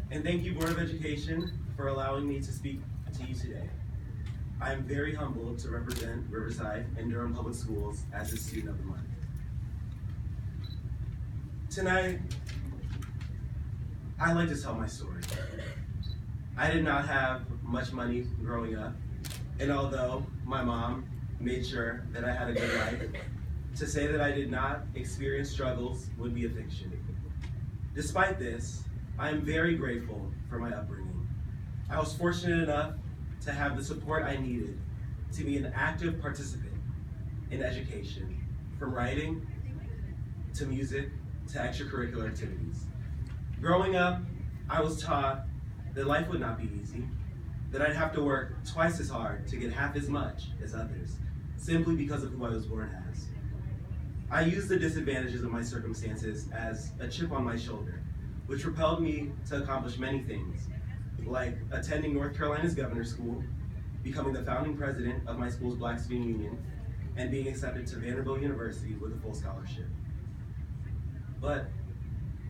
And thank you, Board of Education, for allowing me to speak to you today. I am very humbled to represent Riverside and Durham Public Schools as the Student of the Month. Tonight, I'd like to tell my story. I did not have much money growing up, and although my mom made sure that I had a good life, to say that I did not experience struggles would be a fiction. Despite this, I am very grateful for my upbringing. I was fortunate enough to have the support I needed to be an active participant in education, from writing to music to extracurricular activities. Growing up, I was taught that life would not be easy, that I'd have to work twice as hard to get half as much as others, simply because of who I was born as. I used the disadvantages of my circumstances as a chip on my shoulder, which propelled me to accomplish many things, like attending North Carolina's Governor's School, becoming the founding president of my school's Black Student Union, and being accepted to Vanderbilt University with a full scholarship. But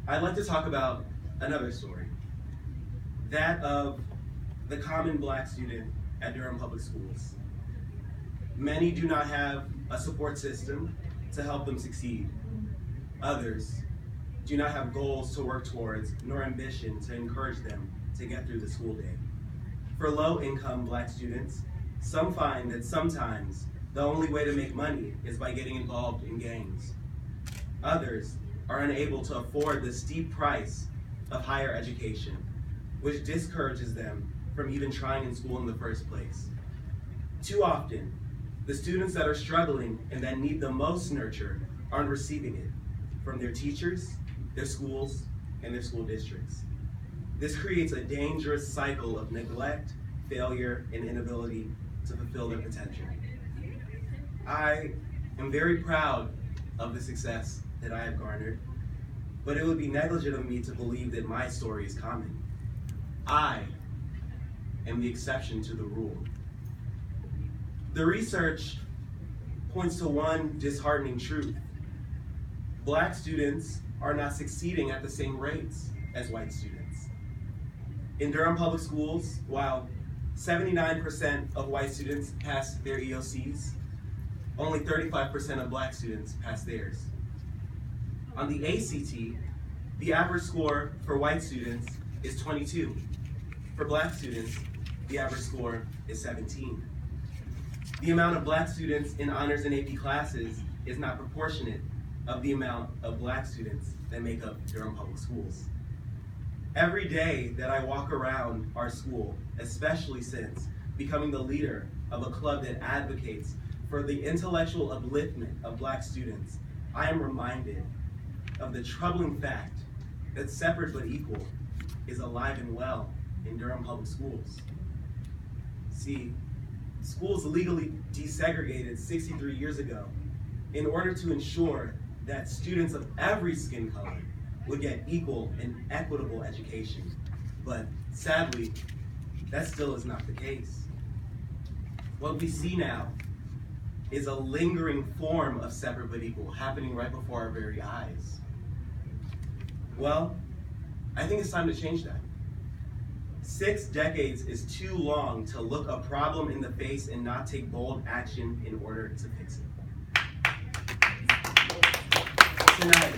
I'd like to talk about another story, that of the common Black student at Durham Public Schools. Many do not have a support system to help them succeed. Others do not have goals to work towards, nor ambition to encourage them to get through the school day. For low-income Black students, some find that sometimes the only way to make money is by getting involved in gangs. Others are unable to afford the steep price of higher education, which discourages them from even trying in school in the first place. Too often, the students that are struggling and that need the most nurture aren't receiving it from their teachers, their schools, and their school districts. This creates a dangerous cycle of neglect, failure, and inability to fulfill their potential. I am very proud of the success that I have garnered, but it would be negligent of me to believe that my story is common. I am the exception to the rule. The research points to one disheartening truth. Black students are not succeeding at the same rates as white students. In Durham Public Schools, while 79% of white students pass their EOCs, only 35% of Black students pass theirs. On the ACT, the average score for white students is 22. For Black students, the average score is 17. The amount of Black students in honors and AP classes is not proportionate of the amount of Black students that make up Durham Public Schools. Every day that I walk around our school, especially since becoming the leader of a club that advocates for the intellectual upliftment of Black students, I am reminded of the troubling fact that separate but equal is alive and well in Durham Public Schools. See, schools legally desegregated 63 years ago in order to ensure that students of every skin color would get equal and equitable education. But sadly, that still is not the case. What we see now is a lingering form of separate but equal happening right before our very eyes. Well, I think it's time to change that. 6 decades is too long to look a problem in the face and not take bold action in order to fix it. Tonight,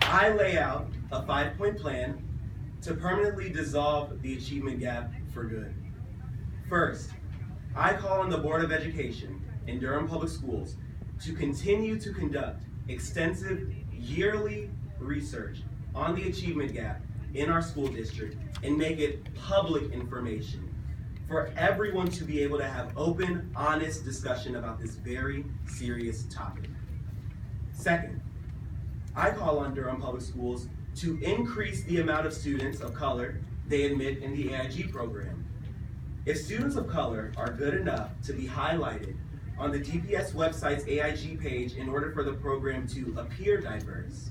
I lay out a 5-point plan to permanently dissolve the achievement gap for good. First, I call on the Board of Education in Durham Public Schools to continue to conduct extensive yearly research on the achievement gap in our school district and make it public information for everyone to be able to have open, honest discussion about this very serious topic. Second, I call on Durham Public Schools to increase the amount of students of color they admit in the AIG program. If students of color are good enough to be highlighted on the DPS website's AIG page in order for the program to appear diverse,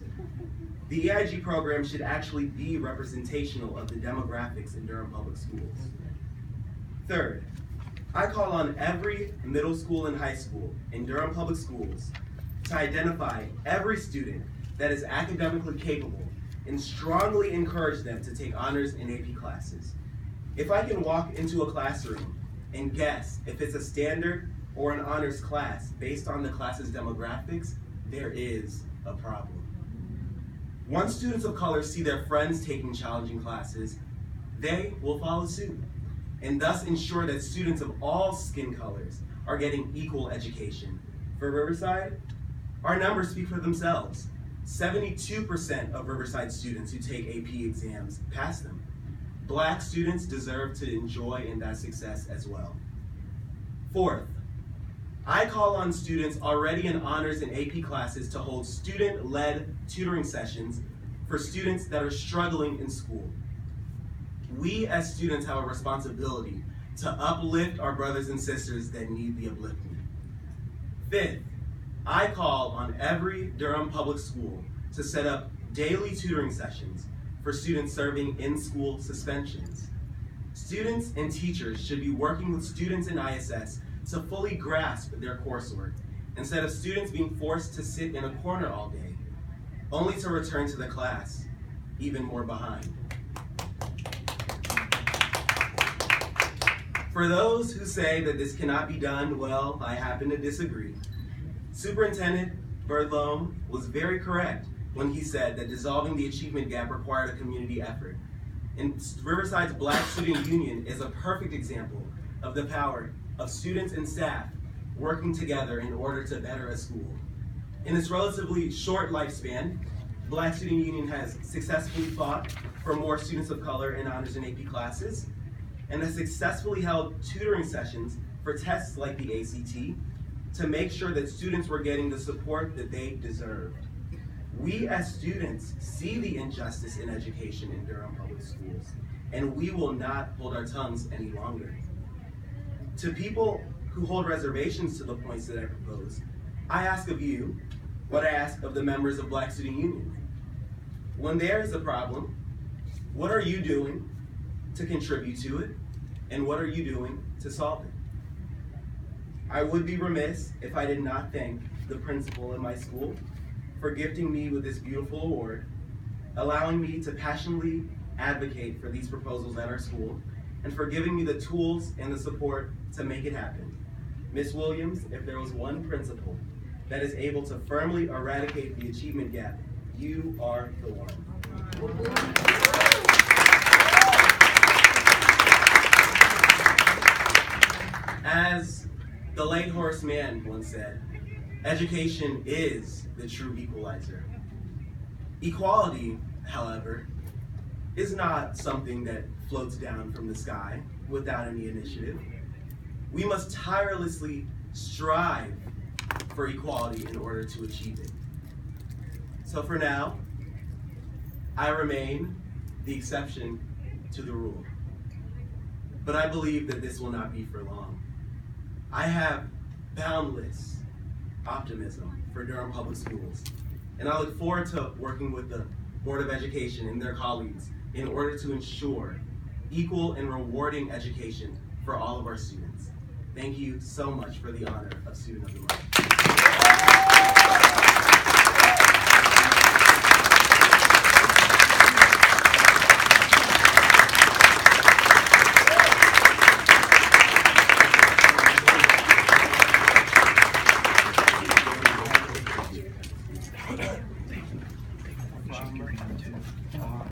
the AIG program should actually be representational of the demographics in Durham Public Schools. Third, I call on every middle school and high school in Durham Public Schools to identify every student that is academically capable and strongly encourage them to take honors and AP classes. If I can walk into a classroom and guess if it's a standard or an honors class based on the class's demographics, there is a problem. Once students of color see their friends taking challenging classes, they will follow suit, and thus ensure that students of all skin colors are getting equal education. For Riverside, our numbers speak for themselves. 72% of Riverside students who take AP exams pass them. Black students deserve to enjoy in that success as well. Fourth, I call on students already in honors and AP classes to hold student-led tutoring sessions for students that are struggling in school. We as students have a responsibility to uplift our brothers and sisters that need the uplifting. Fifth, I call on every Durham public school to set up daily tutoring sessions for students serving in-school suspensions. Students and teachers should be working with students in ISS to fully grasp their coursework, instead of students being forced to sit in a corner all day, only to return to the class even more behind. For those who say that this cannot be done, well, I happen to disagree. Superintendent Berthelome was very correct when he said that dissolving the achievement gap required a community effort. And Riverside's Black Student Union is a perfect example of the power of students and staff working together in order to better a school. In its relatively short lifespan, Black Student Union has successfully fought for more students of color in honors and AP classes, and has successfully held tutoring sessions for tests like the ACT to make sure that students were getting the support that they deserved. We as students see the injustice in education in Durham Public Schools, and we will not hold our tongues any longer. To people who hold reservations to the points that I propose, I ask of you what I ask of the members of Black Student Union. When there is a problem, what are you doing to contribute to it, and what are you doing to solve it? I would be remiss if I did not thank the principal in my school for gifting me with this beautiful award, allowing me to passionately advocate for these proposals at our school, and for giving me the tools and the support to make it happen. Ms. Williams, if there was one principal that is able to firmly eradicate the achievement gap, you are the one. As the late Horace Mann once said, education is the true equalizer. Equality, however, is not something that floats down from the sky without any initiative. We must tirelessly strive for equality in order to achieve it. So for now, I remain the exception to the rule. But I believe that this will not be for long. I have boundless optimism for Durham Public Schools, and I look forward to working with the Board of Education and their colleagues in order to ensure equal and rewarding education for all of our students. Thank you so much for the honor of Student of the Month.